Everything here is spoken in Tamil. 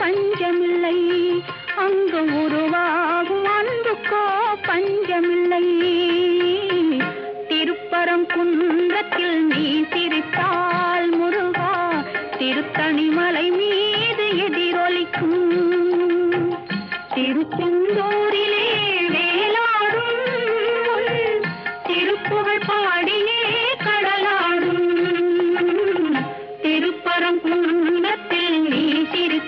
பஞ்சமில்லை, அங்கு உருவாகும் அன்புக்கோ பஞ்சமில்லை. திருப்பரங்குன்றத்தில் நீ சிரித்தால் முருகா, திருத்தணிமலை மீது எதிரொலிக்கும். திருச்செந்தூர்